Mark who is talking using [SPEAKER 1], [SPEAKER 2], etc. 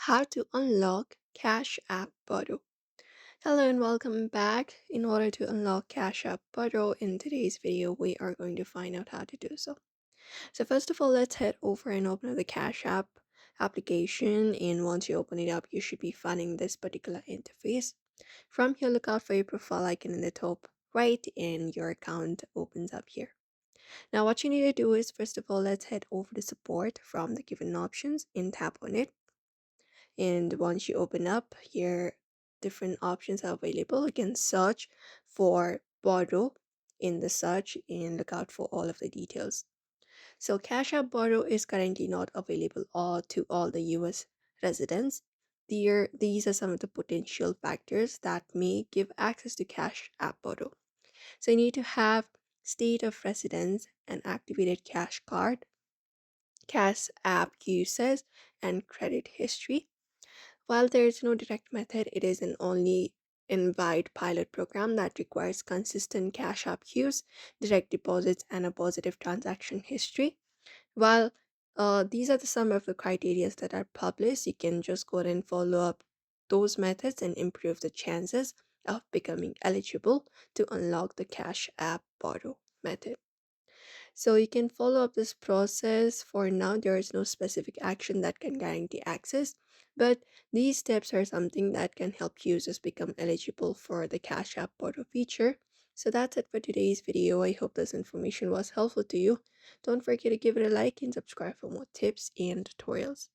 [SPEAKER 1] how to unlock Cash App Borrow. Hello and welcome back. In order to unlock Cash App Borrow, in today's video, we are going to find out how to do so. So first of all, let's head over and open up the Cash App application. And once you open it up, you should be finding this particular interface. From here, look out for your profile icon in the top right and your account opens up here. Now what you need to do is first of all, let's head over to support from the given options and tap on it. And once you open up here, different options are available. You can search for borrow in the search and look out for all of the details. So Cash App Borrow is currently not available to all the US residents. These are some of the potential factors that may give access to Cash App Borrow. So you need to have state of residence, an activated cash card, Cash App usage, and credit history. While there is no direct method, it is an only invite pilot program that requires consistent Cash App use, direct deposits, and a positive transaction history. While these are some of the criteria that are published, you can just go ahead and follow up those methods and improve the chances of becoming eligible to unlock the Cash App Borrow method. So you can follow up this process. For now, there is no specific action that can guarantee access, but these steps are something that can help users become eligible for the Cash App Borrow feature. So that's it for today's video. I hope this information was helpful to you. Don't forget to give it a like and subscribe for more tips and tutorials.